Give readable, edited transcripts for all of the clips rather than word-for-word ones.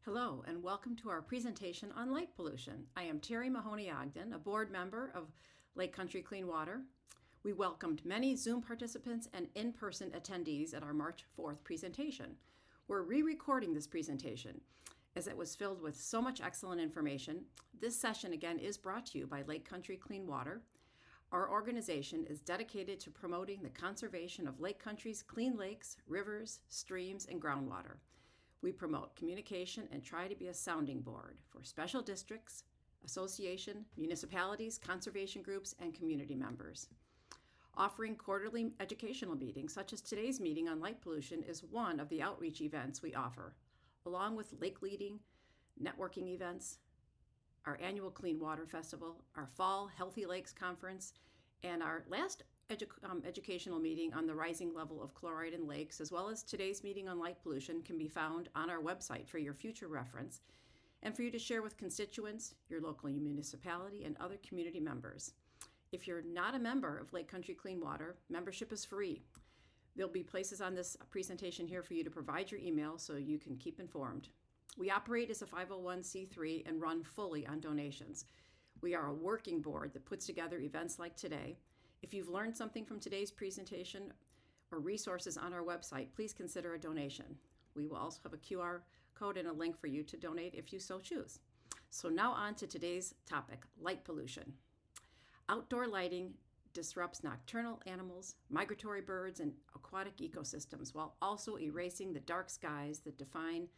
Hello, and welcome to our presentation on light pollution. I am Terry Mahoney-Ogden, a board member of Lake Country Clean Water. We welcomed many Zoom participants and in-person attendees at our March 4th presentation. We're re-recording this presentation as it was filled with so much excellent information. This session again is brought to you by Lake Country Clean Water. Our organization is dedicated to promoting the conservation of Lake Country's clean lakes, rivers, streams, and groundwater. We promote communication and try to be a sounding board for special districts, association, municipalities, conservation groups, and community members. Offering quarterly educational meetings, such as today's meeting on light pollution, is one of the outreach events we offer, along with lake leading, networking events, our annual Clean Water Festival, our fall Healthy Lakes Conference, and our last educational meeting on the rising level of chloride in lakes, as well as today's meeting on light pollution, can be found on our website for your future reference and for you to share with constituents, your local municipality, and other community members. If you're not a member of Lake Country Clean Water, membership is free. There'll be places on this presentation here for you to provide your email so you can keep informed. We operate as a 501c3 and run fully on donations. We are a working board that puts together events like today. If you've learned something from today's presentation or resources on our website, please consider a donation. We will also have a QR code and a link for you to donate if you so choose. So now on to today's topic, light pollution. Outdoor lighting disrupts nocturnal animals, migratory birds, and aquatic ecosystems while also erasing the dark skies that define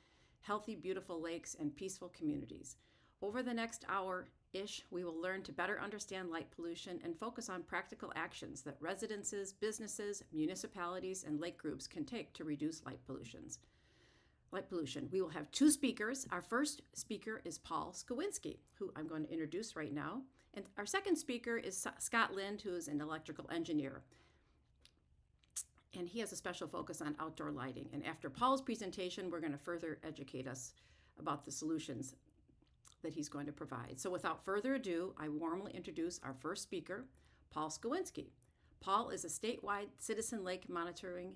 healthy, beautiful lakes and peaceful communities. Over the next hour-ish, we will learn to better understand light pollution and focus on practical actions that residences, businesses, municipalities, and lake groups can take to reduce light pollution. We will have two speakers. Our first speaker is Paul Skowinski, who I'm going to introduce right now. And our second speaker is Scott Lind, who is an electrical engineer. And he has a special focus on outdoor lighting. And after Paul's presentation, we're going to further educate us about the solutions that he's going to provide. So without further ado, I warmly introduce our first speaker, Paul Skowinski. Paul is a statewide Citizen Lake Monitoring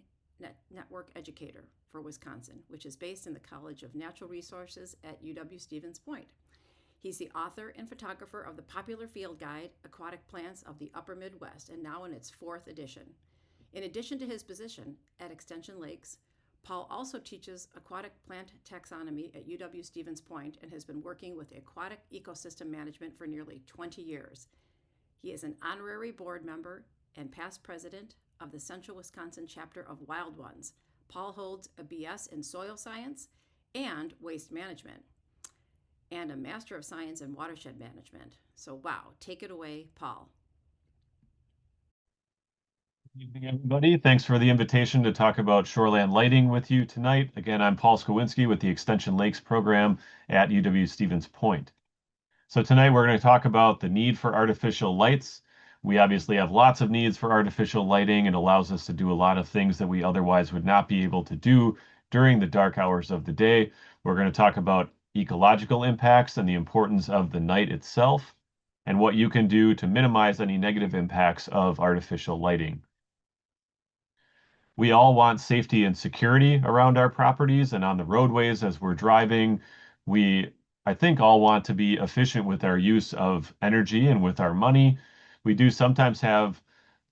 Network educator for Wisconsin, which is based in the College of Natural Resources at UW-Stevens Point. He's the author and photographer of the popular field guide, Aquatic Plants of the Upper Midwest, and now in its 4th edition. In addition to his position at Extension Lakes, Paul also teaches aquatic plant taxonomy at UW-Stevens Point and has been working with aquatic ecosystem management for nearly 20 years. He is an honorary board member and past president of the Central Wisconsin chapter of Wild Ones. Paul holds a BS in soil science and waste management and a Master of Science in watershed management. So wow, take it away, Paul. Good evening, everybody. Thanks for the invitation to talk about shoreland lighting with you tonight. Again, I'm Paul Skowinski with the Extension Lakes program at UW-Stevens Point. So tonight we're going to talk about the need for artificial lights. We obviously have lots of needs for artificial lighting. It allows us to do a lot of things that we otherwise would not be able to do during the dark hours of the day. We're going to talk about ecological impacts and the importance of the night itself, and what you can do to minimize any negative impacts of artificial lighting. We all want safety and security around our properties and on the roadways as we're driving. We, I think, all want to be efficient with our use of energy and with our money. We do sometimes have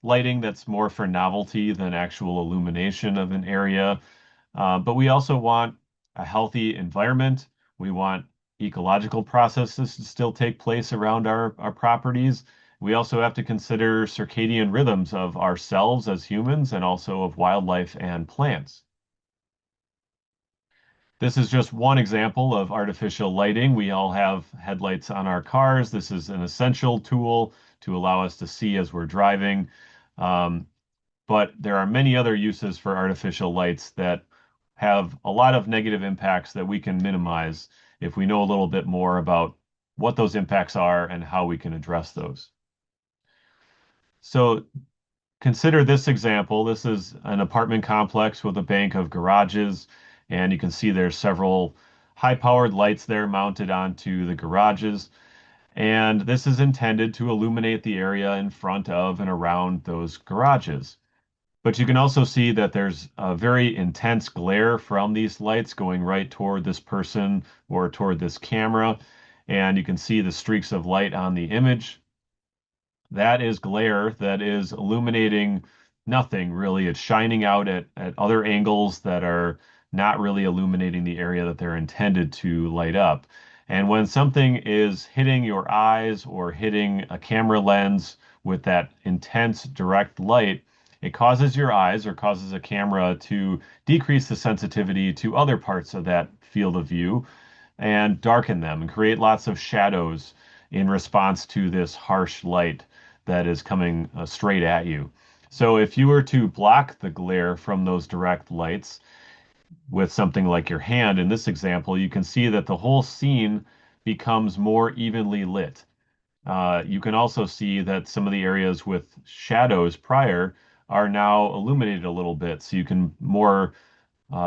lighting that's more for novelty than actual illumination of an area. But we also want a healthy environment. We want ecological processes to still take place around our properties. We also have to consider circadian rhythms of ourselves as humans and also of wildlife and plants. This is just one example of artificial lighting. We all have headlights on our cars. This is an essential tool to allow us to see as we're driving. But there are many other uses for artificial lights that have a lot of negative impacts that we can minimize if we know a little bit more about what those impacts are and how we can address those. So consider this example. This is an apartment complex with a bank of garages, and you can see there's several high-powered lights there mounted onto the garages. And this is intended to illuminate the area in front of and around those garages. But you can also see that there's a very intense glare from these lights going right toward this person or toward this camera. And you can see the streaks of light on the image. That is glare that is illuminating nothing really. It's shining out at other angles that are not really illuminating the area that they're intended to light up. And when something is hitting your eyes or hitting a camera lens with that intense direct light, it causes your eyes or causes a camera to decrease the sensitivity to other parts of that field of view and darken them and create lots of shadows in response to this harsh light that is coming straight at you. So if you were to block the glare from those direct lights with something like your hand, in this example, you can see that the whole scene becomes more evenly lit. You can also see that some of the areas with shadows prior are now illuminated a little bit, so you can more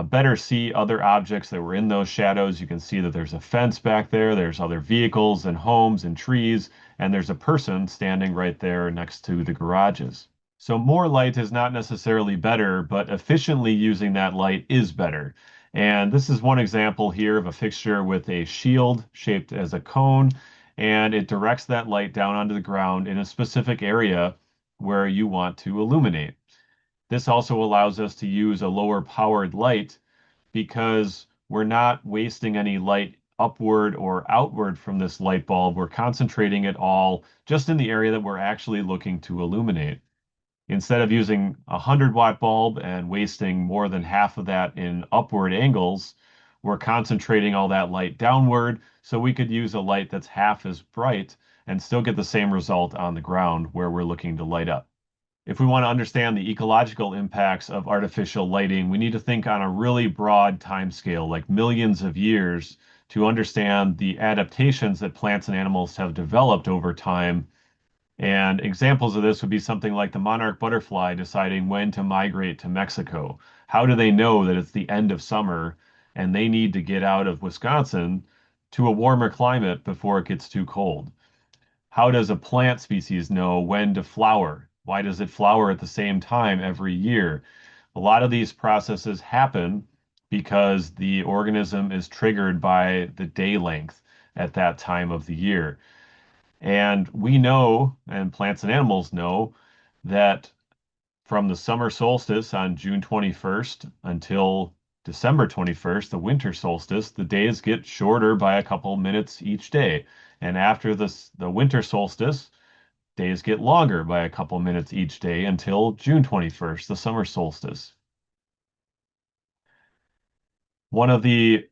better see other objects that were in those shadows. You can see that there's a fence back there, there's other vehicles and homes and trees, and there's a person standing right there next to the garages. So more light is not necessarily better, but efficiently using that light is better. And this is one example here of a fixture with a shield shaped as a cone, and it directs that light down onto the ground in a specific area where you want to illuminate. This also allows us to use a lower powered light because we're not wasting any light upward or outward from this light bulb. We're concentrating it all just in the area that we're actually looking to illuminate. Instead of using a 100-watt bulb and wasting more than half of that in upward angles, we're concentrating all that light downward so we could use a light that's half as bright and still get the same result on the ground where we're looking to light up. If we want to understand the ecological impacts of artificial lighting, we need to think on a really broad time scale, like millions of years, to understand the adaptations that plants and animals have developed over time. And examples of this would be something like the monarch butterfly deciding when to migrate to Mexico. How do they know that it's the end of summer and they need to get out of Wisconsin to a warmer climate before it gets too cold? How does a plant species know when to flower? Why does it flower at the same time every year? A lot of these processes happen because the organism is triggered by the day length at that time of the year. And we know, and plants and animals know, that from the summer solstice on June 21st until December 21st, the winter solstice, the days get shorter by a couple minutes each day. And after the winter solstice, days get longer by a couple minutes each day until June 21st, the summer solstice. One of the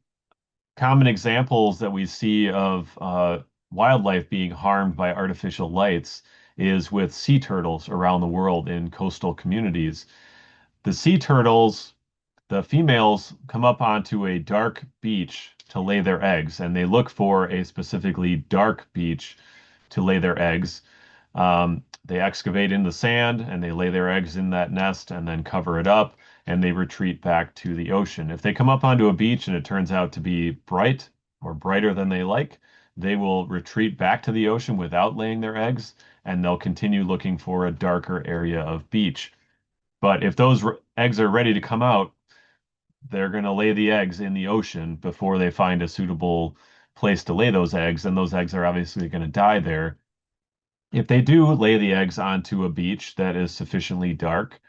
common examples that we see of wildlife being harmed by artificial lights is with sea turtles around the world in coastal communities. The sea turtles, the females come up onto a dark beach to lay their eggs, and they look for a specifically dark beach to lay their eggs. They excavate in the sand and they lay their eggs in that nest and then cover it up and they retreat back to the ocean. If they come up onto a beach and it turns out to be bright or brighter than they like, they will retreat back to the ocean without laying their eggs and they'll continue looking for a darker area of beach. But if those eggs are ready to come out, they're going to lay the eggs in the ocean before they find a suitable place to lay those eggs, and those eggs are obviously going to die there. If they do lay the eggs onto a beach that is sufficiently dark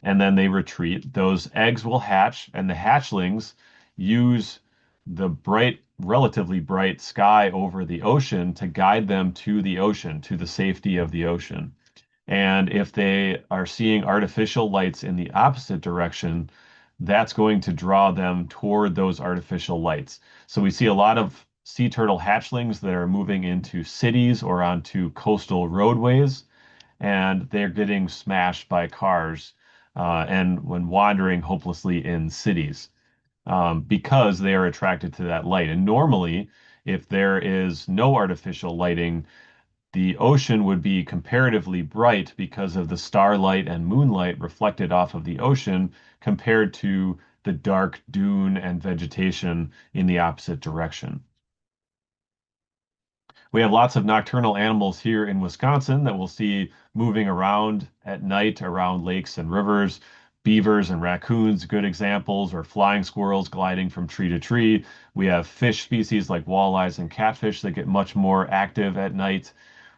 and then they retreat, those eggs will hatch, and the hatchlings use the bright, relatively bright sky over the ocean to guide them to the ocean, to the safety of the ocean. And if they are seeing artificial lights in the opposite direction, that's going to draw them toward those artificial lights. So we see a lot of sea turtle hatchlings that are moving into cities or onto coastal roadways, and they're getting smashed by cars and when wandering hopelessly in cities because they are attracted to that light. And normally, if there is no artificial lighting, the ocean would be comparatively bright because of the starlight and moonlight reflected off of the ocean compared to the dark dune and vegetation in the opposite direction. We have lots of nocturnal animals here in Wisconsin that we'll see moving around at night around lakes and rivers. Beavers and raccoons, good examples, or flying squirrels gliding from tree to tree. We have fish species like walleyes and catfish that get much more active at night.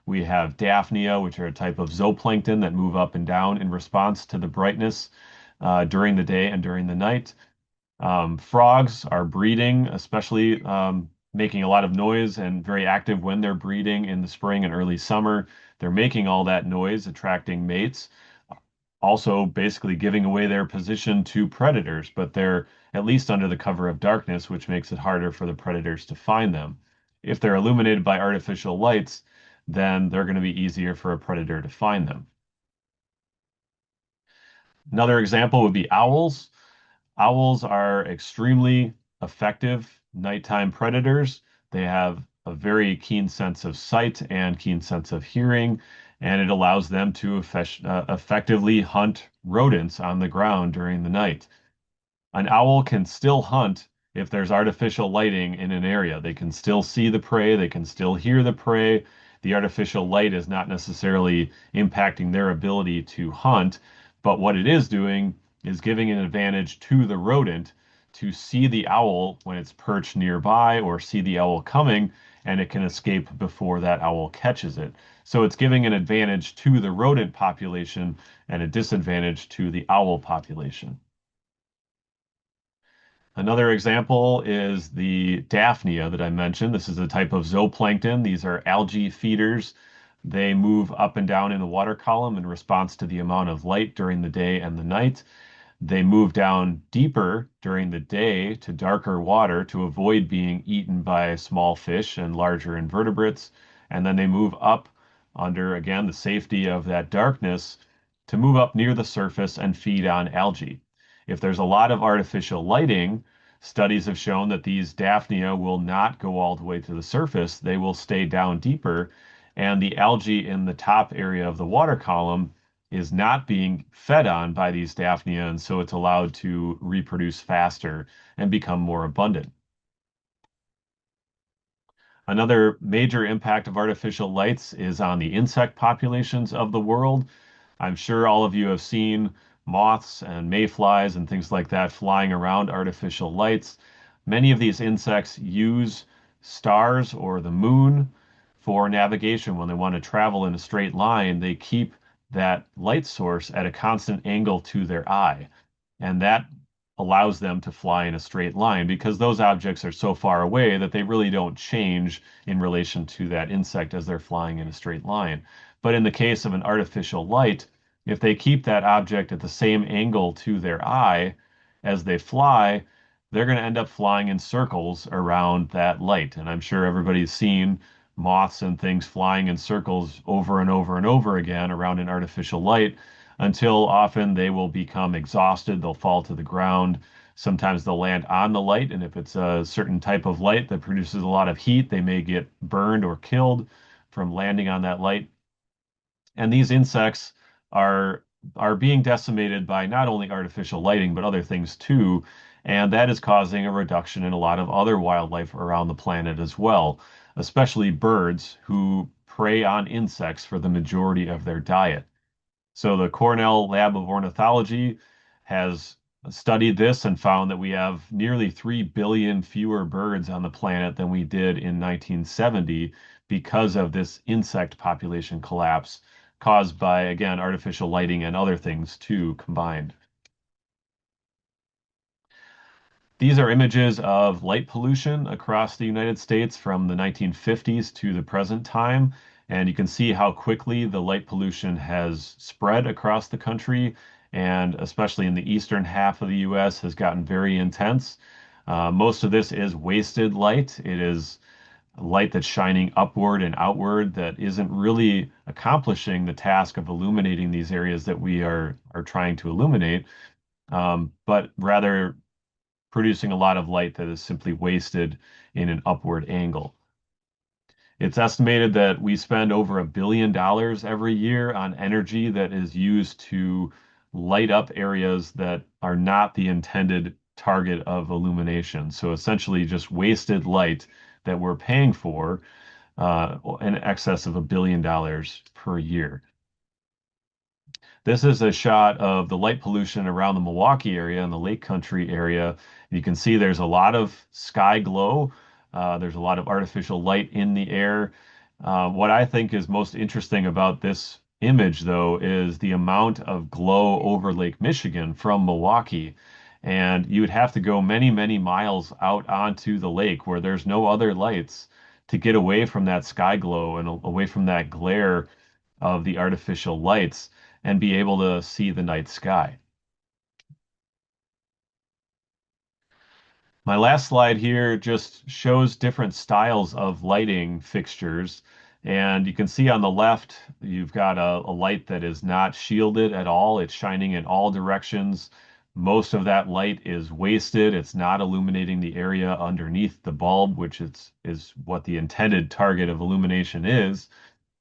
We have Daphnia, which are a type of zooplankton that move up and down in response to the brightness during the day and during the night. Frogs are breeding, especially making a lot of noise and very active when they're breeding in the spring and early summer. They're making all that noise, attracting mates, also basically giving away their position to predators, but they're at least under the cover of darkness, which makes it harder for the predators to find them. If they're illuminated by artificial lights, then they're going to be easier for a predator to find them. Another example would be owls. Owls are extremely effective nighttime predators. They have a very keen sense of sight and keen sense of hearing, and it allows them to effectively hunt rodents on the ground during the night. An owl can still hunt if there's artificial lighting in an area. They can still see the prey, they can still hear the prey. The artificial light is not necessarily impacting their ability to hunt, but what it is doing is giving an advantage to the rodent to see the owl when it's perched nearby or see the owl coming, and it can escape before that owl catches it. So it's giving an advantage to the rodent population and a disadvantage to the owl population. Another example is the Daphnia that I mentioned. This is a type of zooplankton. These are algae feeders. They move up and down in the water column in response to the amount of light during the day and the night. They move down deeper during the day to darker water to avoid being eaten by small fish and larger invertebrates. And then they move up under, again, the safety of that darkness to move up near the surface and feed on algae. If there's a lot of artificial lighting, studies have shown that these Daphnia will not go all the way to the surface. They will stay down deeper, and the algae in the top area of the water column is not being fed on by these Daphnia, and so it's allowed to reproduce faster and become more abundant. Another major impact of artificial lights is on the insect populations of the world. I'm sure all of you have seen moths and mayflies and things like that flying around artificial lights. Many of these insects use stars or the moon for navigation. When they want to travel in a straight line, they keep that light source at a constant angle to their eye. And that allows them to fly in a straight line because those objects are so far away that they really don't change in relation to that insect as they're flying in a straight line. But in the case of an artificial light, if they keep that object at the same angle to their eye as they fly, they're going to end up flying in circles around that light. And I'm sure everybody's seen moths and things flying in circles over and over and over again around an artificial light until often they will become exhausted, they'll fall to the ground. Sometimes they'll land on the light, and if it's a certain type of light that produces a lot of heat, they may get burned or killed from landing on that light. And these insects are are being decimated by not only artificial lighting, but other things too. And that is causing a reduction in a lot of other wildlife around the planet as well, especially birds who prey on insects for the majority of their diet. So the Cornell Lab of Ornithology has studied this and found that we have nearly 3 billion fewer birds on the planet than we did in 1970 because of this insect population collapse caused by, again, artificial lighting and other things too combined. These are images of light pollution across the United States from the 1950s to the present time. And you can see how quickly the light pollution has spread across the country, and especially in the eastern half of the US has gotten very intense. Most of this is wasted light. It is light that's shining upward and outward that isn't really accomplishing the task of illuminating these areas that we are trying to illuminate, but rather producing a lot of light that is simply wasted in an upward angle. It's estimated that we spend over $1 billion every year on energy that is used to light up areas that are not the intended target of illumination. So essentially just wasted light that we're paying for in excess of $1 billion per year. This is a shot of the light pollution around the Milwaukee area and the Lake Country area. You can see there's a lot of sky glow. There's a lot of artificial light in the air. What I think is most interesting about this image, though, is the amount of glow over Lake Michigan from Milwaukee. And you would have to go many, many miles out onto the lake where there's no other lights to get away from that sky glow and away from that glare of the artificial lights and be able to see the night sky. My last slide here just shows different styles of lighting fixtures. And you can see on the left, you've got a light that is not shielded at all. It's shining in all directions. Most of that light is wasted. It's not illuminating the area underneath the bulb, which is what the intended target of illumination is.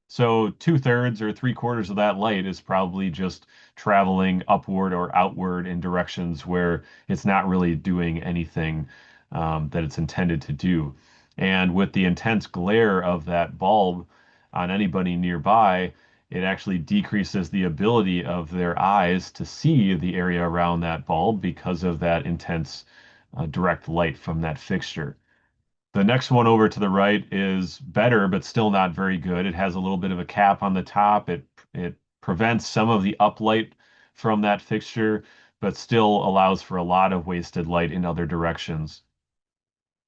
So 2/3 or 3/4 of that light is probably just traveling upward or outward in directions where it's not really doing anything that it's intended to do. And with the intense glare of that bulb on anybody nearby, it actually decreases the ability of their eyes to see the area around that bulb because of that intense direct light from that fixture. The next one over to the right is better, but still not very good. It has a little bit of a cap on the top. It prevents some of the uplight from that fixture, but still allows for a lot of wasted light in other directions.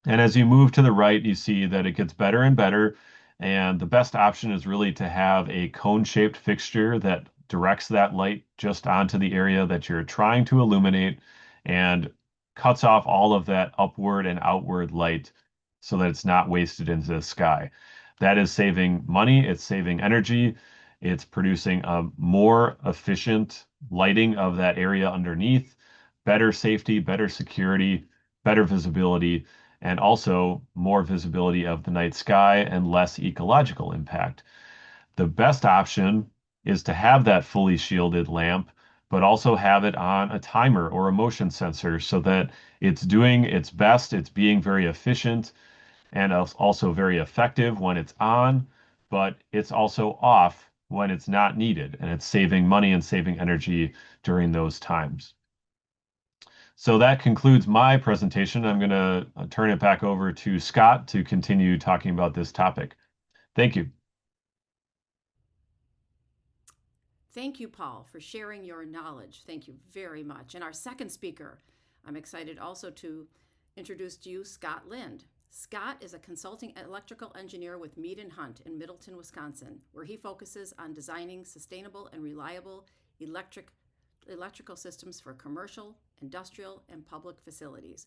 And as you move to the right, you see that it gets better and better. And the best option is really to have a cone-shaped fixture that directs that light just onto the area that you're trying to illuminate and cuts off all of that upward and outward light so that it's not wasted into the sky. That is saving money, it's saving energy, it's producing a more efficient lighting of that area underneath, better safety, better security, better visibility, and also more visibility of the night sky and less ecological impact. The best option is to have that fully shielded lamp, but also have it on a timer or a motion sensor so that it's doing its best, it's being very efficient, and also very effective when it's on, but it's also off when it's not needed, and it's saving money and saving energy during those times. So that concludes my presentation. I'm going to turn it back over to Scott to continue talking about this topic. Thank you. Thank you, Paul, for sharing your knowledge. Thank you very much. And our second speaker, I'm excited also to introduce to you Scott Lind. Scott is a consulting electrical engineer with Mead & Hunt in Middleton, Wisconsin, where he focuses on designing sustainable and reliable electrical systems for commercial, industrial, and public facilities.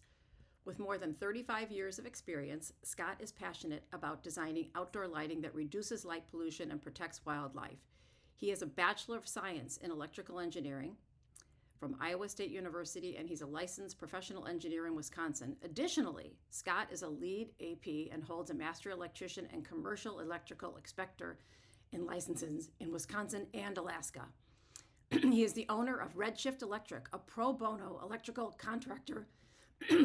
With more than 35 years of experience, Scott is passionate about designing outdoor lighting that reduces light pollution and protects wildlife. He has a Bachelor of Science in Electrical Engineering from Iowa State University, and he's a licensed professional engineer in Wisconsin. Additionally, Scott is a lead AP and holds a master electrician and commercial electrical inspector in licenses in Wisconsin and Alaska. He is the owner of Redshift Electric, a pro bono electrical contractor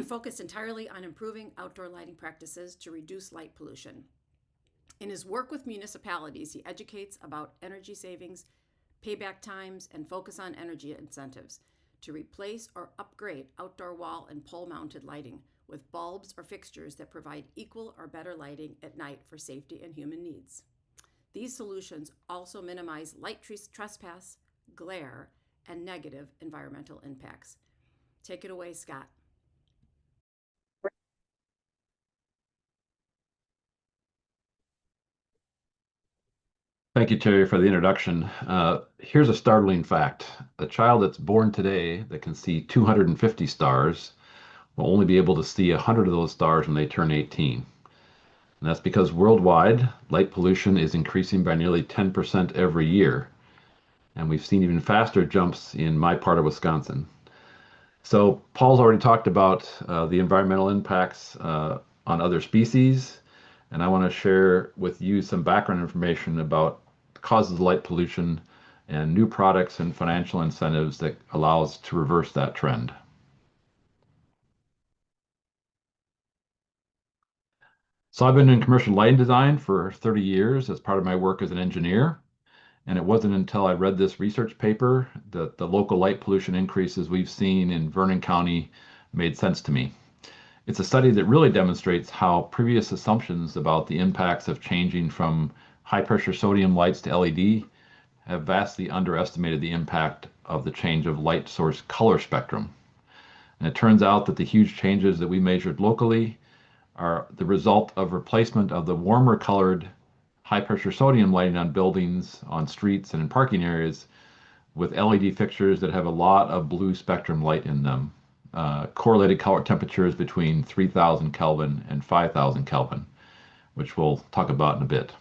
focused entirely on improving outdoor lighting practices to reduce light pollution. In his work with municipalities, he educates about energy savings, payback times, and focus on energy incentives to replace or upgrade outdoor wall and pole-mounted lighting with bulbs or fixtures that provide equal or better lighting at night for safety and human needs. These solutions also minimize light trespass, glare, and negative environmental impacts. Take it away, Scott. Thank you, Terry, for the introduction. Here's a startling fact. A child that's born today that can see 250 stars will only be able to see 100 of those stars when they turn 18. And that's because worldwide, light pollution is increasing by nearly 10% every year. And we've seen even faster jumps in my part of Wisconsin. So Paul's already talked about the environmental impacts on other species. And I want to share with you some background information about the causes of light pollution and new products and financial incentives that allow us to reverse that trend. So I've been in commercial lighting design for 30 years as part of my work as an engineer. And it wasn't until I read this research paper that the local light pollution increases we've seen in Vernon County made sense to me. It's a study that really demonstrates how previous assumptions about the impacts of changing from high pressure sodium lights to LED have vastly underestimated the impact of the change of light source color spectrum. And it turns out that the huge changes that we measured locally are the result of replacement of the warmer colored high pressure sodium lighting on buildings, on streets, and in parking areas with LED fixtures that have a lot of blue spectrum light in them. Correlated color temperatures between 3000 Kelvin and 5000 Kelvin, which we'll talk about in a bit.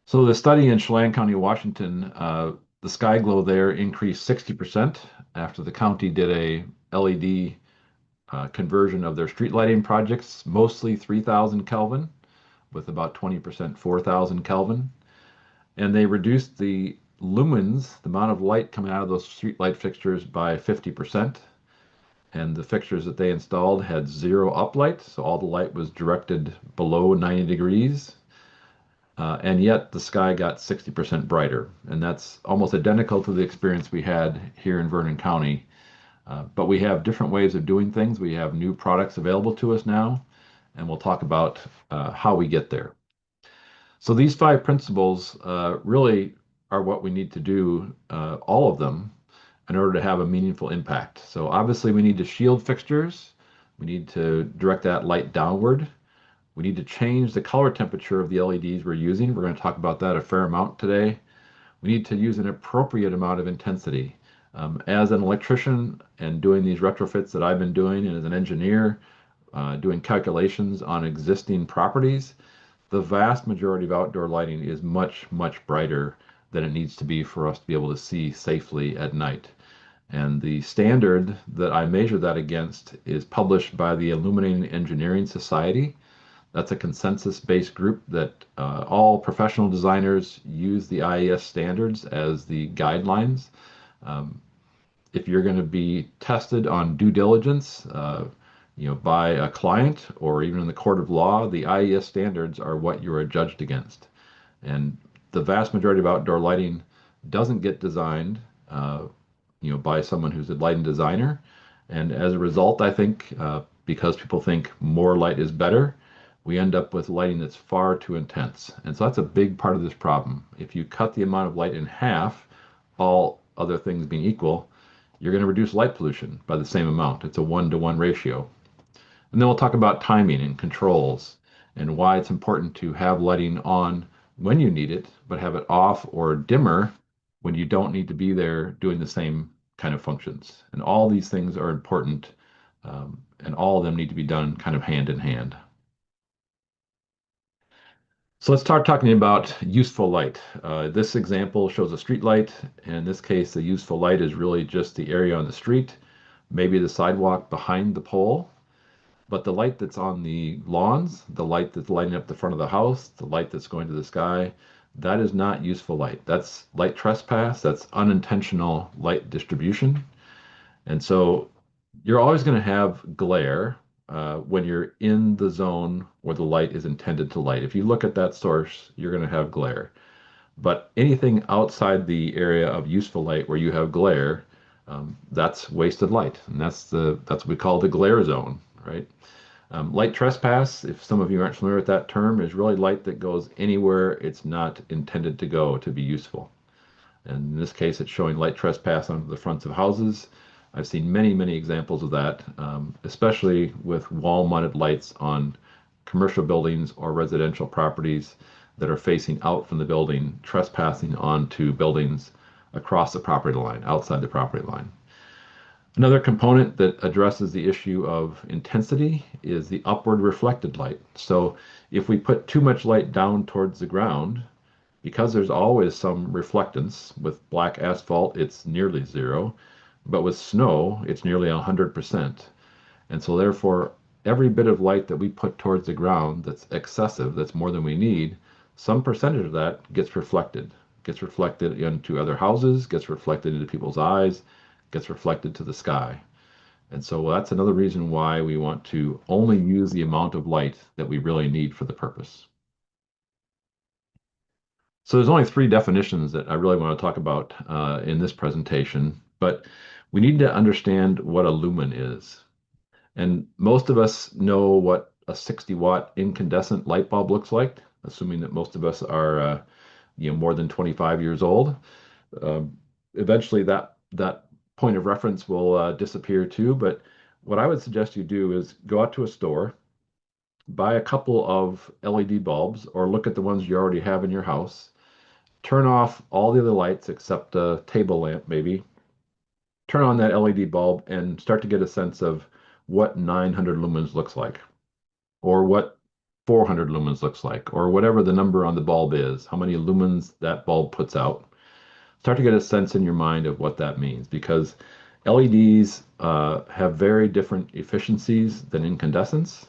So the study in Chelan County, Washington, the sky glow there increased 60% after the county did a LED conversion of their street lighting projects, mostly 3000 Kelvin, with about 20% 4000 Kelvin. And they reduced the lumens, the amount of light coming out of those street light fixtures, by 50%. And the fixtures that they installed had zero uplight, so all the light was directed below 90 degrees. And yet the sky got 60% brighter. And that's almost identical to the experience we had here in Vernon County. But we have different ways of doing things. We have new products available to us now, and we'll talk about how we get there. So these 5 principles really are what we need to do, all of them, in order to have a meaningful impact. So obviously we need to shield fixtures. We need to direct that light downward. We need to change the color temperature of the LEDs we're using. We're going to talk about that a fair amount today. We need to use an appropriate amount of intensity. As an electrician and doing these retrofits that I've been doing, and as an engineer doing calculations on existing properties, the vast majority of outdoor lighting is much, much brighter than it needs to be for us to be able to see safely at night. And the standard that I measure that against is published by the Illuminating Engineering Society. That's a consensus-based group that all professional designers use the IES standards as the guidelines. If you're going to be tested on due diligence, by a client or even in the court of law, the IES standards are what you are judged against. And the vast majority of outdoor lighting doesn't get designed, by someone who's a lighting designer. And as a result, I think, because people think more light is better, we end up with lighting that's far too intense. And so that's a big part of this problem. If you cut the amount of light in half, all other things being equal, you're going to reduce light pollution by the same amount. It's a 1-to-1 ratio. And then we'll talk about timing and controls and why it's important to have lighting on when you need it, but have it off or dimmer when you don't need to be there doing the same kind of functions. And all these things are important, and all of them need to be done kind of hand in hand. So let's start talking about useful light. This example shows a street light. In this case, the useful light is really just the area on the street, maybe the sidewalk behind the pole. But the light that's on the lawns, the light that's lighting up the front of the house, the light that's going to the sky, that is not useful light. That's light trespass. That's unintentional light distribution. And so you're always going to have glare when you're in the zone where the light is intended to light. If you look at that source, you're going to have glare. But anything outside the area of useful light where you have glare, that's wasted light. And that's what we call the glare zone, right? Light trespass, if some of you aren't familiar with that term, is really light that goes anywhere it's not intended to go to be useful. And in this case, it's showing light trespass onto the fronts of houses. I've seen many, many examples of that, especially with wall-mounted lights on commercial buildings or residential properties that are facing out from the building, trespassing onto buildings across the property line, outside the property line. Another component that addresses the issue of intensity is the upward reflected light. So if we put too much light down towards the ground, because there's always some reflectance, with black asphalt, it's nearly zero, but with snow, it's nearly 100%. And so therefore, every bit of light that we put towards the ground that's excessive, that's more than we need, some percentage of that gets reflected into other houses, gets reflected into people's eyes, gets reflected to the sky. And so that's another reason why we want to only use the amount of light that we really need for the purpose. So there's only three definitions that I really want to talk about in this presentation, but we need to understand what a lumen is. And most of us know what a 60-watt incandescent light bulb looks like, assuming that most of us are more than 25 years old. Eventually that point of reference will disappear too, but what I would suggest you do is go out to a store, buy a couple of LED bulbs, or look at the ones you already have in your house, turn off all the other lights except a table lamp maybe, turn on that LED bulb and start to get a sense of what 900 lumens looks like, or what 400 lumens looks like, or whatever the number on the bulb is, how many lumens that bulb puts out. Start to get a sense in your mind of what that means, because LEDs have very different efficiencies than incandescents.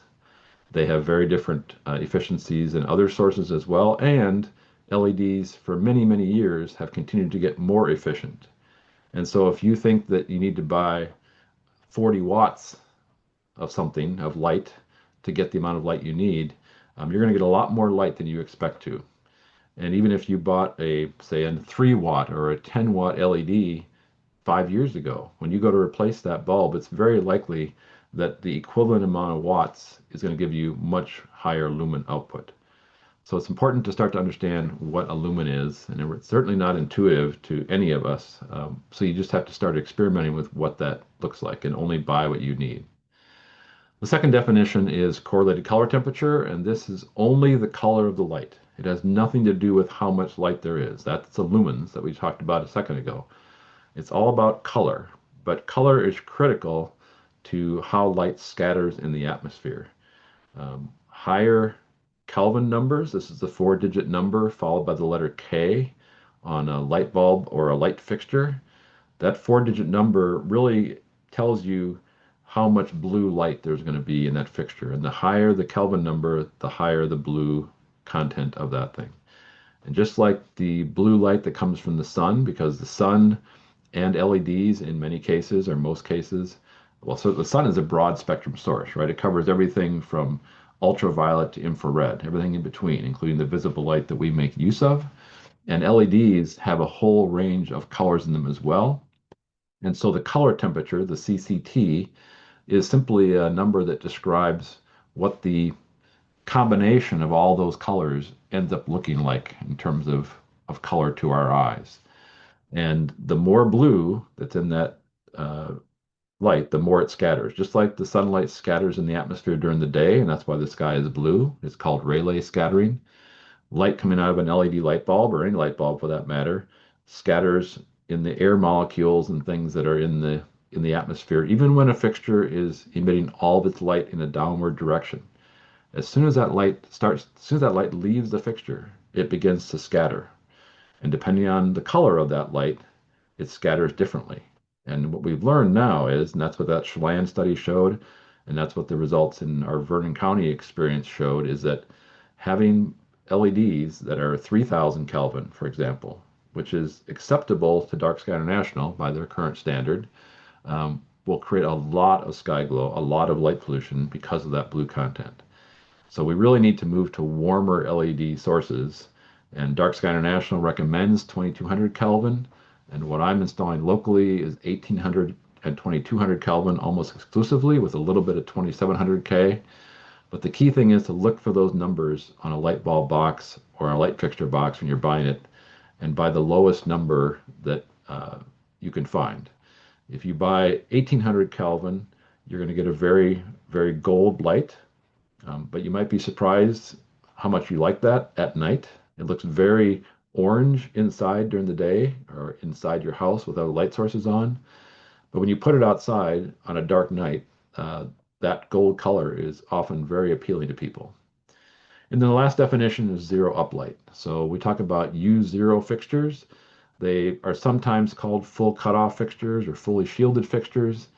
They have very different efficiencies in other sources as well, and LEDs for many, many years have continued to get more efficient. And so if you think that you need to buy 40 watts of something, of light, to get the amount of light you need, you're going to get a lot more light than you expect to. And even if you bought say, a 3-watt or a 10-watt LED 5 years ago, when you go to replace that bulb, it's very likely that the equivalent amount of watts is going to give you much higher lumen output. So it's important to start to understand what a lumen is, and it's certainly not intuitive to any of us. So you just have to start experimenting with what that looks like and only buy what you need. The second definition is correlated color temperature, and this is only the color of the light. It has nothing to do with how much light there is. That's the lumens that we talked about a second ago. It's all about color, but color is critical to how light scatters in the atmosphere. Higher Kelvin numbers, this is the 4-digit number followed by the letter K on a light bulb or a light fixture. That 4-digit number really tells you how much blue light there's going to be in that fixture. And the higher the Kelvin number, the higher the blue content of that thing. And just like the blue light that comes from the sun, because the sun and LEDs in many cases, or most cases, well, so the sun is a broad spectrum source, right? It covers everything from ultraviolet to infrared, everything in between, including the visible light that we make use of. And LEDs have a whole range of colors in them as well. And so the color temperature, the CCT, is simply a number that describes what the combination of all those colors ends up looking like in terms of color to our eyes. And the more blue that's in that light, the more it scatters. Just like the sunlight scatters in the atmosphere during the day, and that's why the sky is blue. It's called Rayleigh scattering. Light coming out of an LED light bulb, or any light bulb for that matter, scatters in the air molecules and things that are in the atmosphere, even when a fixture is emitting all of its light in a downward direction. As soon as that light leaves the fixture, it begins to scatter. And depending on the color of that light, it scatters differently. And what we've learned now is, and that's what that Chelan study showed, and that's what the results in our Vernon County experience showed, is that having LEDs that are 3000 Kelvin, for example, which is acceptable to Dark Sky International by their current standard, will create a lot of sky glow, a lot of light pollution because of that blue content. So we really need to move to warmer LED sources, and Dark Sky International recommends 2200 Kelvin, and what I'm installing locally is 1800 and 2200 Kelvin almost exclusively, with a little bit of 2700 K. But the key thing is to look for those numbers on a light bulb box or a light fixture box when you're buying it, and buy the lowest number that you can find. If you buy 1800 Kelvin, you're going to get a very, very gold light, but you might be surprised how much you like that at night. It looks very orange inside during the day or inside your house without light sources on. But when you put it outside on a dark night, that gold color is often very appealing to people. And then the last definition is zero uplight. So we talk about U0 fixtures. They are sometimes called full cutoff fixtures or fully shielded fixtures.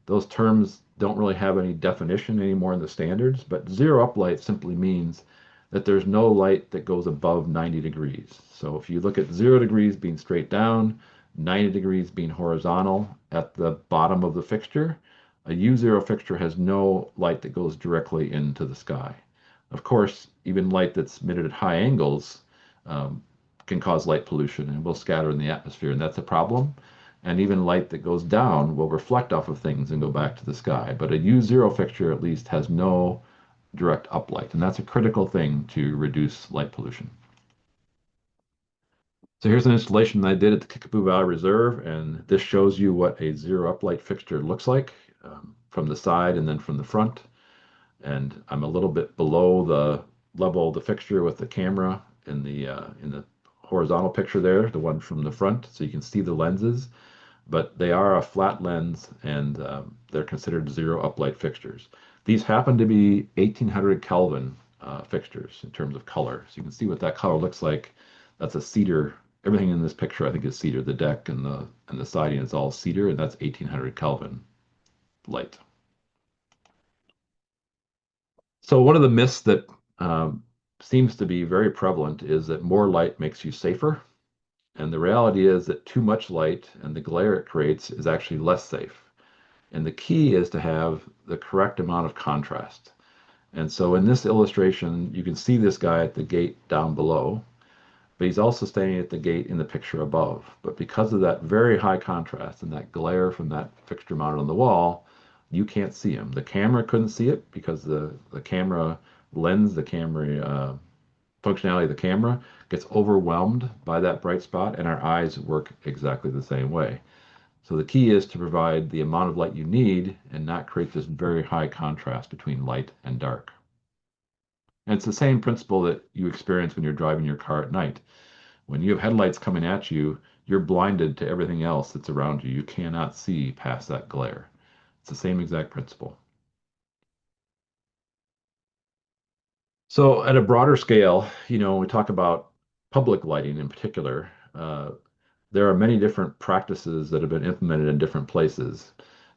Those terms don't really have any definition anymore in the standards, but zero uplight simply means that there's no light that goes above 90 degrees. So if you look at 0 degrees being straight down, 90 degrees being horizontal at the bottom of the fixture, A U0 fixture has no light that goes directly into the sky. Of course, even light that's emitted at high angles um, can cause light pollution and will scatter in the atmosphere, and that's a problem. And even light that goes down will reflect off of things and go back to the sky. But a U0 fixture at least has no direct uplight, and that's a critical thing to reduce light pollution. So here's an installation that I did at the Kickapoo Valley Reserve, and this shows you what a zero uplight fixture looks like from the side and then from the front. And I'm a little bit below the level of the fixture with the camera in the horizontal picture there, the one from the front, so you can see the lenses. But they are a flat lens, and they're considered zero uplight fixtures. These happen to be 1800 Kelvin fixtures in terms of color. So you can see what that color looks like. That's a cedar. Everything in this picture, I think, is cedar. The deck and the siding is all cedar, and that's 1800 Kelvin light. So one of the myths that seems to be very prevalent is that more light makes you safer. And the reality is that too much light and the glare it creates is actually less safe. And the key is to have the correct amount of contrast. And so in this illustration, you can see this guy at the gate down below, but he's also standing at the gate in the picture above. But because of that very high contrast and that glare from that fixture mounted on the wall, you can't see him. The camera couldn't see it because the camera lens, the camera functionality of the camera gets overwhelmed by that bright spot, and our eyes work exactly the same way. So the key is to provide the amount of light you need and not create this very high contrast between light and dark. And it's the same principle that you experience when you're driving your car at night. When you have headlights coming at you, you're blinded to everything else that's around you. You cannot see past that glare. It's the same exact principle. So at a broader scale, we talk about public lighting in particular. There are many different practices that have been implemented in different places.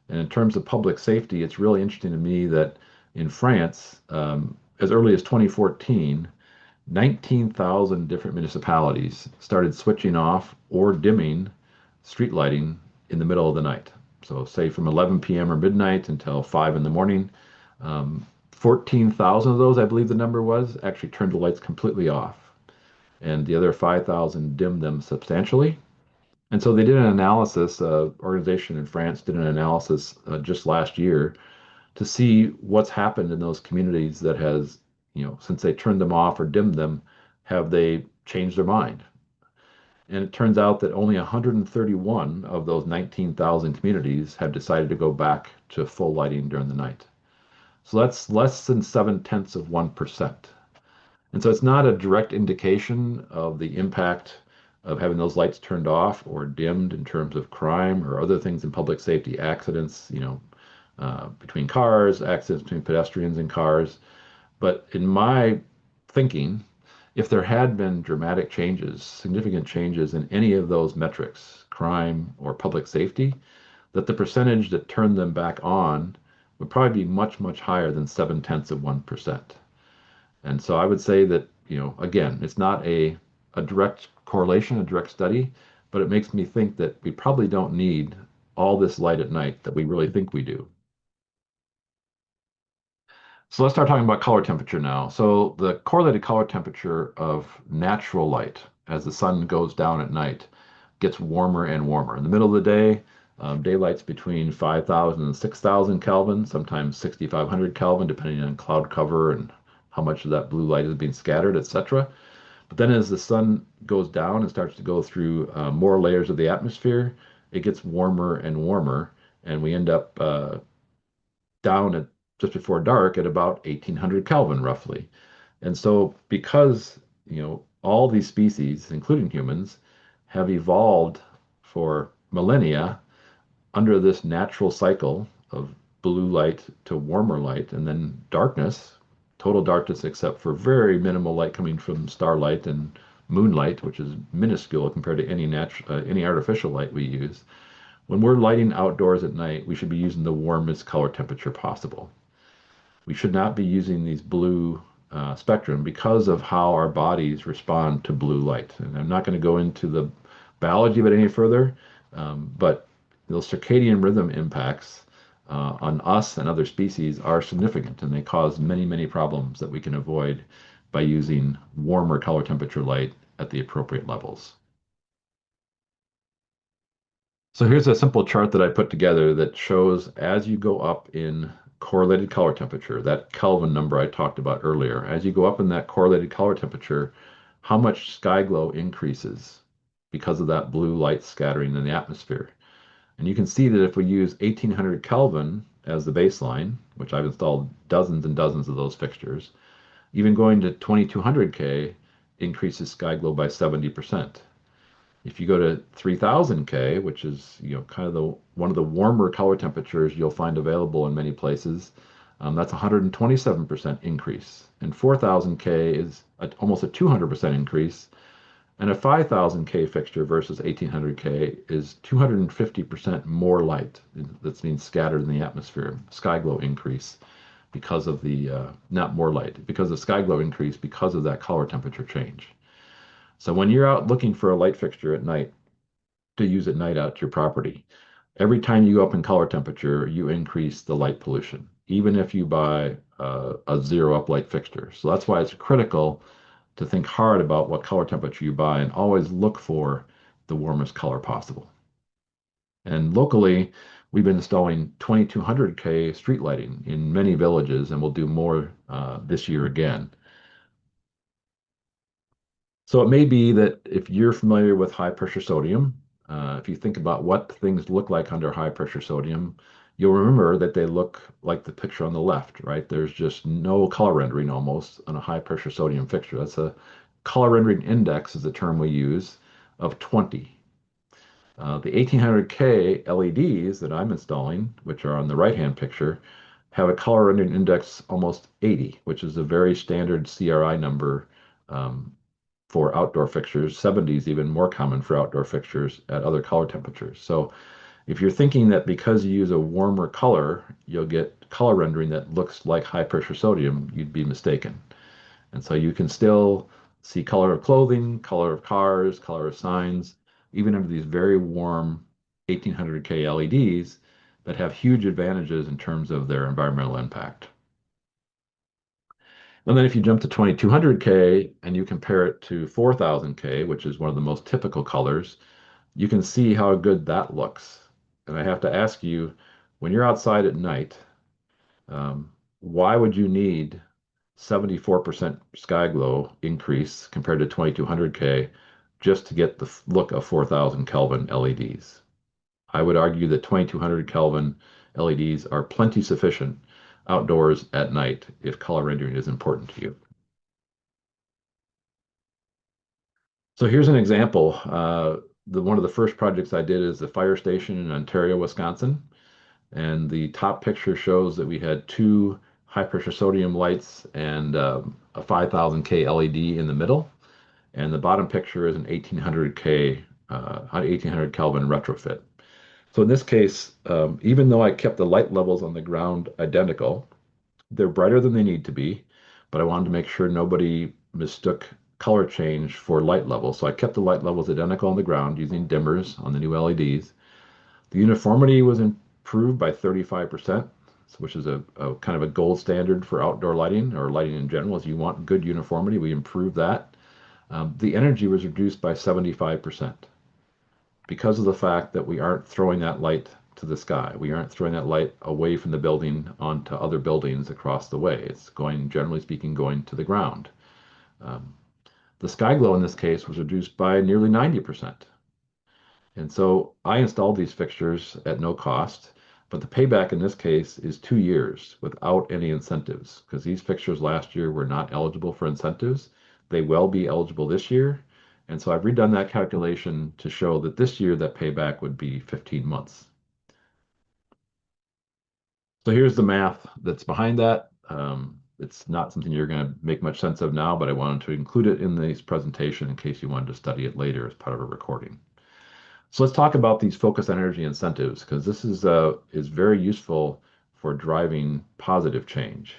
And in terms of public safety, it's really interesting to me that in France, as early as 2014, 19,000 different municipalities started switching off or dimming street lighting in the middle of the night. So, say from 11 p.m. or midnight until 5 in the morning. 14,000 of those, I believe the number was, actually turned the lights completely off. And the other 5,000 dimmed them substantially. And so they did an analysis, organization in France did an analysis just last year to see what's happened in those communities that has, since they turned them off or dimmed them, have they changed their mind? And it turns out that only 131 of those 19,000 communities have decided to go back to full lighting during the night. So that's less than 0.7%. And so it's not a direct indication of the impact of having those lights turned off or dimmed in terms of crime or other things in public safety, accidents, between cars, accidents between pedestrians and cars. But in my thinking, if there had been dramatic changes, significant changes in any of those metrics, crime or public safety, that the percentage that turned them back on would probably be much, much higher than 0.7%. And so I would say that, again, it's not a direct correlation, a direct study, but it makes me think that we probably don't need all this light at night that we really think we do. So let's start talking about color temperature now. So the correlated color temperature of natural light as the sun goes down at night gets warmer and warmer. In the middle of the day, daylight's between 5,000 and 6,000 Kelvin, sometimes 6,500 Kelvin, depending on cloud cover and how much of that blue light is being scattered, etc. But then as the sun goes down and starts to go through more layers of the atmosphere, it gets warmer and warmer, and we end up down at just before dark at about 1800 Kelvin roughly. And so because, all these species, including humans, have evolved for millennia under this natural cycle of blue light to warmer light and then darkness, total darkness except for very minimal light coming from starlight and moonlight, which is minuscule compared to any artificial light we use. When we're lighting outdoors at night, we should be using the warmest color temperature possible. We should not be using these blue spectrum because of how our bodies respond to blue light. And I'm not going to go into the biology of it any further, but those circadian rhythm impacts on us and other species are significant, and they cause many, many problems that we can avoid by using warmer color temperature light at the appropriate levels. So here's a simple chart that I put together that shows as you go up in correlated color temperature, that Kelvin number I talked about earlier, as you go up in that correlated color temperature, how much sky glow increases because of that blue light scattering in the atmosphere. And you can see that if we use 1800 Kelvin as the baseline, which I've installed dozens and dozens of those fixtures, even going to 2200 K increases sky glow by 70%. If you go to 3000 K, which is kind of one of the warmer color temperatures you'll find available in many places, that's 127% increase. And 4000 K is almost a 200% increase. And a 5000 K fixture versus 1800 K is 250% more light that's being scattered in the atmosphere, sky glow increase because of the, not more light, because of sky glow increase because of that color temperature change. So when you're out looking for a light fixture at night to use at night out to your property, every time you go up in color temperature, you increase the light pollution, even if you buy a zero up light fixture. So that's why it's critical to think hard about what color temperature you buy and always look for the warmest color possible. And locally, we've been installing 2200K street lighting in many villages, and we'll do more this year again. So it may be that if you're familiar with high pressure sodium, if you think about what things look like under high pressure sodium, you'll remember that they look like the picture on the left, right? There's just no color rendering almost on a high pressure sodium fixture. That's a color rendering index is the term we use of 20. The 1800K LEDs that I'm installing, which are on the right-hand picture, have a color rendering index almost 80, which is a very standard CRI number for outdoor fixtures. 70 is even more common for outdoor fixtures at other color temperatures. So if you're thinking that because you use a warmer color, you'll get color rendering that looks like high pressure sodium, you'd be mistaken. And so you can still see color of clothing, color of cars, color of signs, even under these very warm 1800K LEDs that have huge advantages in terms of their environmental impact. And then if you jump to 2200K and you compare it to 4000K, which is one of the most typical colors, you can see how good that looks. And I have to ask you, when you're outside at night, why would you need 74% sky glow increase compared to 2200K just to get the look of 4000 Kelvin LEDs? I would argue that 2200 Kelvin LEDs are plenty sufficient outdoors at night if color rendering is important to you. So here's an example. One of the first projects I did is the fire station in Ontario, Wisconsin. And the top picture shows that we had two high pressure sodium lights and a 5000K LED in the middle. And the bottom picture is an 1800K, 1800 Kelvin retrofit. So in this case, even though I kept the light levels on the ground identical, they're brighter than they need to be, but I wanted to make sure nobody mistook color change for light levels. So I kept the light levels identical on the ground using dimmers on the new LEDs. The uniformity was improved by 35%, which is a kind of a gold standard for outdoor lighting or lighting in general. As you want good uniformity, we improved that. The energy was reduced by 75% because of the fact that we aren't throwing that light to the sky. We aren't throwing that light away from the building onto other buildings across the way. It's going, generally speaking, going to the ground. The sky glow in this case was reduced by nearly 90%. And so I installed these fixtures at no cost, but the payback in this case is 2 years without any incentives because these fixtures last year were not eligible for incentives. They will be eligible this year. And so I've redone that calculation to show that this year that payback would be 15 months. So here's the math that's behind that. It's not something you're going to make much sense of now, but I wanted to include it in this presentation in case you wanted to study it later as part of a recording. So let's talk about these focus energy incentives because this is very useful for driving positive change.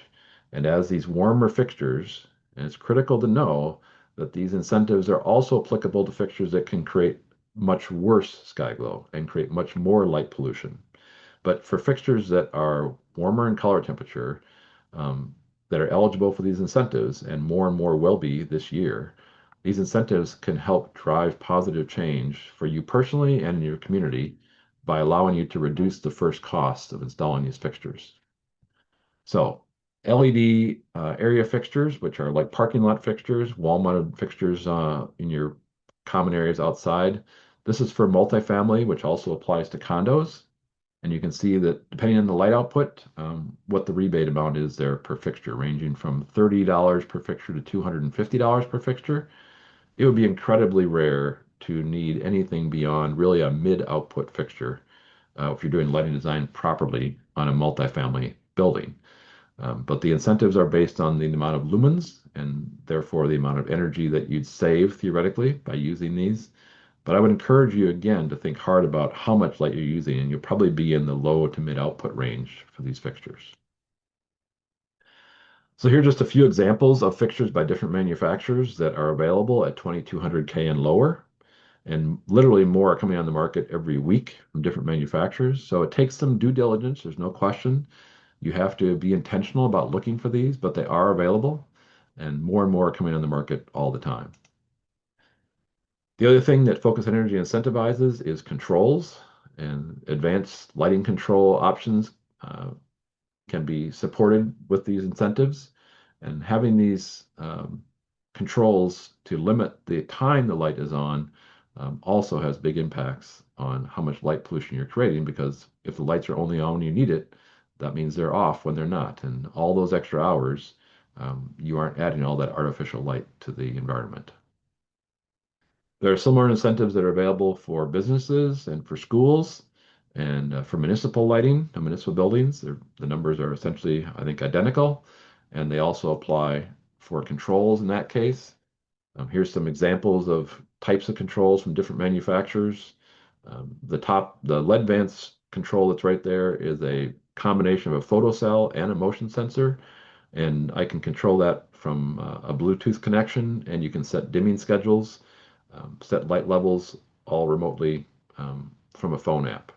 And as these warmer fixtures, and it's critical to know that these incentives are also applicable to fixtures that can create much worse sky glow and create much more light pollution. But for fixtures that are warmer in color temperature, um, that are eligible for these incentives, and more will be this year, these incentives can help drive positive change for you personally and in your community by allowing you to reduce the first cost of installing these fixtures. So LED area fixtures, which are like parking lot fixtures, wall-mounted fixtures in your common areas outside. This is for multifamily, which also applies to condos. And you can see that depending on the light output, what the rebate amount is there per fixture, ranging from $30 per fixture to $250 per fixture. It would be incredibly rare to need anything beyond really a mid-output fixture if you're doing lighting design properly on a multifamily building. But the incentives are based on the amount of lumens and therefore the amount of energy that you'd save theoretically by using these. But I would encourage you again to think hard about how much light you're using, and you'll probably be in the low to mid output range for these fixtures. So here are just a few examples of fixtures by different manufacturers that are available at 2200K and lower. And literally more are coming on the market every week from different manufacturers. So it takes some due diligence, there's no question. You have to be intentional about looking for these, but they are available, and more are coming on the market all the time. The other thing that Focus Energy incentivizes is controls, and advanced lighting control options can be supported with these incentives. And having these controls to limit the time the light is on also has big impacts on how much light pollution you're creating, because if the lights are only on when you need it, that means they're off when they're not. And all those extra hours, you aren't adding all that artificial light to the environment. There are similar incentives that are available for businesses and for schools and for municipal lighting, municipal buildings. The numbers are essentially, I think, identical, and they also apply for controls in that case. Here's some examples of types of controls from different manufacturers. The LEDVance control that's right there is a combination of a photocell and a motion sensor, and I can control that from a Bluetooth connection, and you can set dimming schedules, set light levels all remotely from a phone app.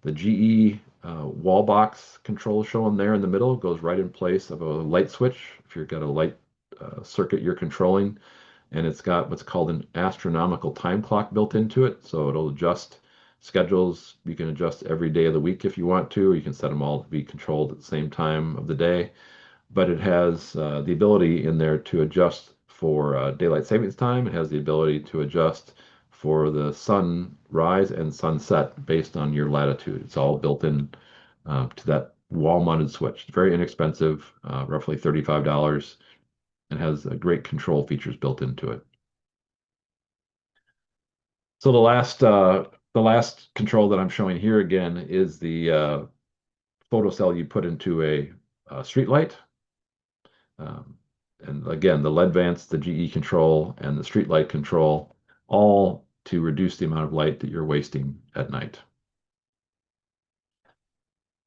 The GE wall box control shown there in the middle goes right in place of a light switch if you've got a light circuit you're controlling, and it's got what's called an astronomical time clock built into it, so it'll adjust schedules. You can adjust every day of the week if you want to, or you can set them all to be controlled at the same time of the day. But it has the ability in there to adjust for daylight savings time. It has the ability to adjust for the sunrise and sunset based on your latitude. It's all built in to that wall-mounted switch. It's very inexpensive, roughly $35, and has great control features built into it. So the last control that I'm showing here again is the photocell you put into a street light. And again, the LEDVance, the GE control, and the street light control, all to reduce the amount of light that you're wasting at night.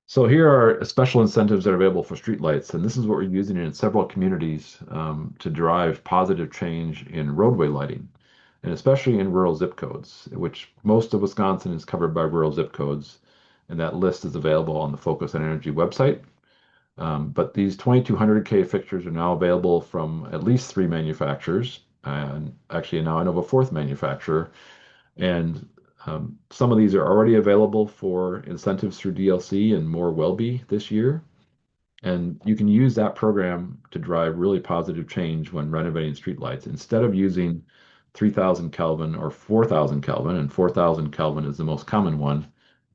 So here are special incentives that are available for streetlights, and this is what we're using in several communities to drive positive change in roadway lighting, and especially in rural zip codes, which most of Wisconsin is covered by rural zip codes, and that list is available on the Focus on Energy website. But these 2200K fixtures are now available from at least 3 manufacturers, and actually now I know of a 4th manufacturer. And some of these are already available for incentives through DLC, and more will be this year. And you can use that program to drive really positive change when renovating streetlights. Instead of using 3000 Kelvin or 4000 Kelvin, and 4000 Kelvin is the most common one,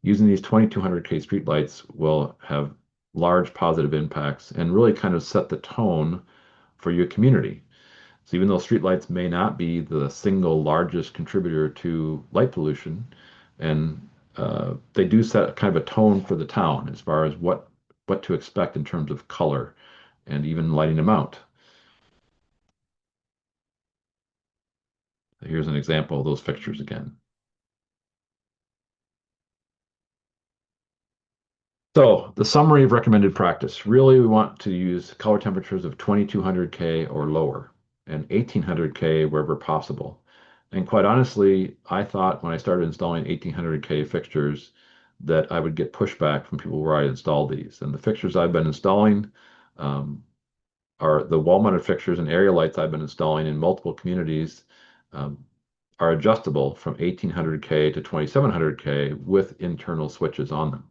using these 2200K streetlights will have large positive impacts and really kind of set the tone for your community. So even though streetlights may not be the single largest contributor to light pollution, and they do set kind of a tone for the town as far as what to expect in terms of color and even lighting amount. Here's an example of those fixtures again. So the summary of recommended practice, really we want to use color temperatures of 2200K or lower, and 1800K wherever possible. And quite honestly, I thought when I started installing 1800K fixtures that I would get pushback from people where I installed these. And the fixtures I've been installing um, are the wall-mounted fixtures and area lights I've been installing in multiple communities um, are adjustable from 1800K to 2700K with internal switches on them.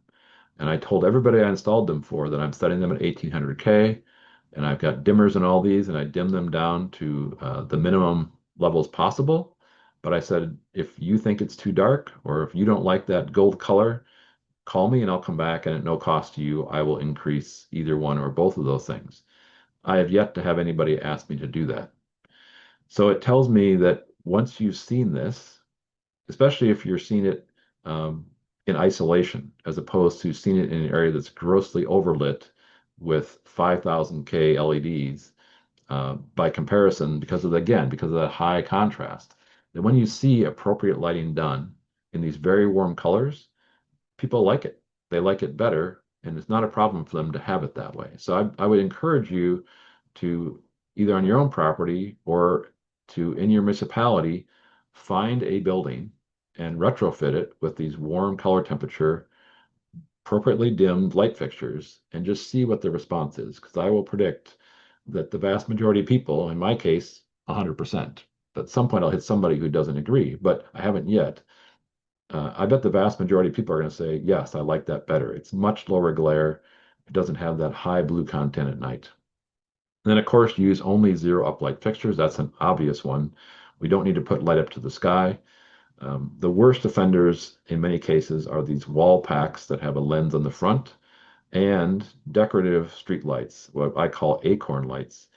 And I told everybody I installed them for that I'm setting them at 1800K, and I've got dimmers in all these, and I dim them down to the minimum levels possible. But I said, if you think it's too dark, or if you don't like that gold color, call me and I'll come back, and at no cost to you, I will increase either one or both of those things. I have yet to have anybody ask me to do that. So it tells me that once you've seen this, especially if you're seeing it um, in isolation, as opposed to seeing it in an area that's grossly overlit with 5000K LEDs, by comparison, because of that high contrast, that when you see appropriate lighting done in these very warm colors, people like it. They like it better, and it's not a problem for them to have it that way. So I would encourage you to either on your own property or to in your municipality find a building and retrofit it with these warm color temperature, appropriately dimmed light fixtures, and just see what the response is. Because I will predict that the vast majority of people, in my case, 100%. At some point, I'll hit somebody who doesn't agree, but I haven't yet. I bet the vast majority of people are going to say, yes, I like that better. It's much lower glare. It doesn't have that high blue content at night. And then, of course, use only zero uplight fixtures. That's an obvious one. We don't need to put light up to the sky. The worst offenders in many cases are these wall packs that have a lens on the front and decorative street lights, what I call acorn lights.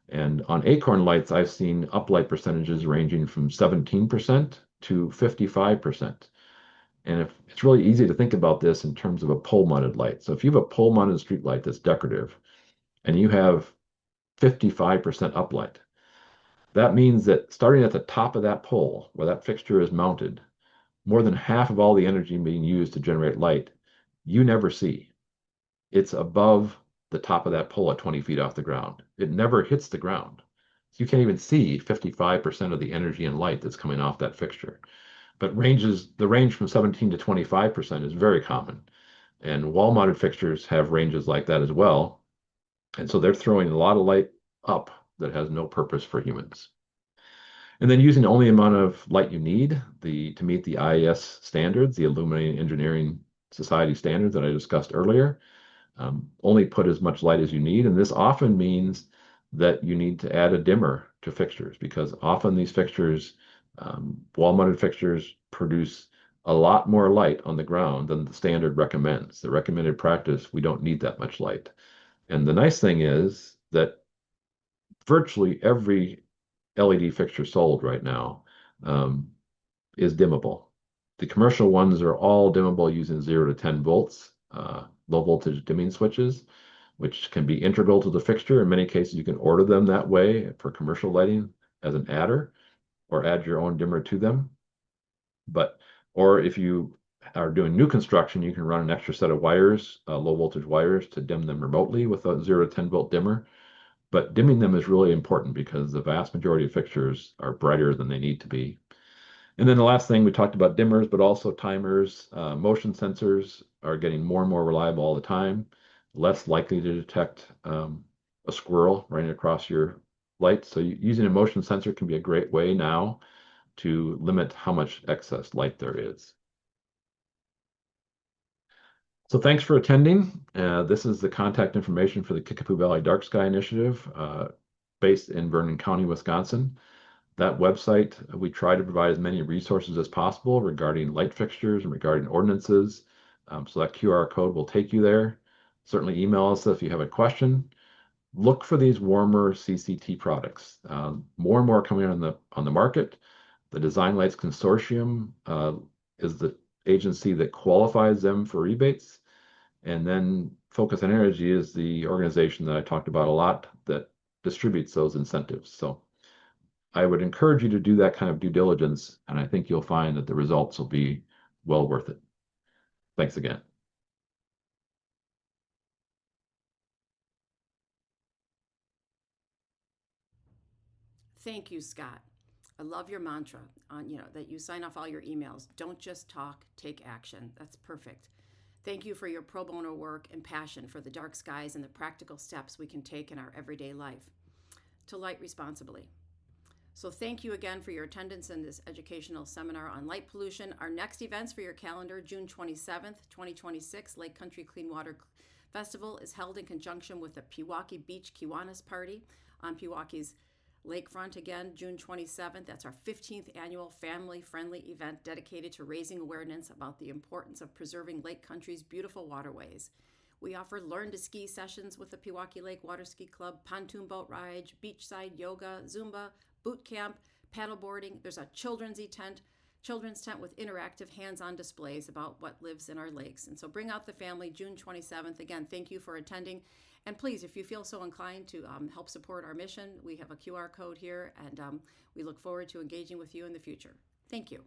And on acorn lights, I've seen uplight percentages ranging from 17% to 55%. And if it's really easy to think about this in terms of a pole mounted light. So if you have a pole mounted street light that's decorative and you have 55% uplight, that means that starting at the top of that pole where that fixture is mounted, more than half of all the energy being used to generate light, you never see. It's above the top of that pole at 20 feet off the ground. It never hits the ground. So you can't even see 55% of the energy and light that's coming off that fixture. But the range from 17 to 25% is very common. And wall-mounted fixtures have ranges like that as well. And so they're throwing a lot of light up that has no purpose for humans. And then using only the amount of light you need to meet the IES standards, the Illuminating Engineering Society standards that I discussed earlier. Only put as much light as you need. And this often means that you need to add a dimmer to fixtures because often these fixtures, wall-mounted fixtures, produce a lot more light on the ground than the standard recommends. The recommended practice, we don't need that much light. And the nice thing is that virtually every LED fixture sold right now is dimmable. The commercial ones are all dimmable using 0 to 10 volts, low voltage dimming switches, which can be integral to the fixture. In many cases, you can order them that way for commercial lighting as an adder or add your own dimmer to them. Or if you are doing new construction, you can run an extra set of wires, low voltage wires, to dim them remotely with a 0 to 10 volt dimmer. But dimming them is really important because the vast majority of fixtures are brighter than they need to be. And then the last thing, we talked about dimmers, but also timers. Motion sensors are getting more and more reliable all the time, less likely to detect a squirrel running across your light. So using a motion sensor can be a great way now to limit how much excess light there is. So thanks for attending. This is the contact information for the Kickapoo Valley Dark Sky Initiative, based in Vernon County, Wisconsin. That website, we try to provide as many resources as possible regarding light fixtures and regarding ordinances. So that QR code will take you there. Certainly email us if you have a question. Look for these warmer CCT products. More and more coming on the market. The Design Lights Consortium is the agency that qualifies them for rebates. And then Focus on Energy is the organization that I talked about a lot that distributes those incentives. So I would encourage you to do that kind of due diligence, and I think you'll find that the results will be well worth it. Thanks again. Thank you, Scott. I love your mantra on, that you sign off all your emails. Don't just talk, take action. That's perfect. Thank you for your pro bono work and passion for the dark skies and the practical steps we can take in our everyday life to light responsibly. So thank you again for your attendance in this educational seminar on light pollution. Our next events for your calendar, June 27th, 2026, Lake Country Clean Water Festival is held in conjunction with the Pewaukee Beach Kiwanis Party on Pewaukee's lakefront again, June 27th. That's our 15th annual family-friendly event dedicated to raising awareness about the importance of preserving Lake Country's beautiful waterways. We offer learn to ski sessions with the Pewaukee Lake Water Ski Club, pontoon boat rides, beachside yoga, Zumba, boot camp, paddleboarding. There's a children's tent with interactive hands-on displays about what lives in our lakes. And so bring out the family June 27th. Again, thank you for attending. And please, if you feel so inclined to help support our mission, we have a QR code here, and we look forward to engaging with you in the future. Thank you.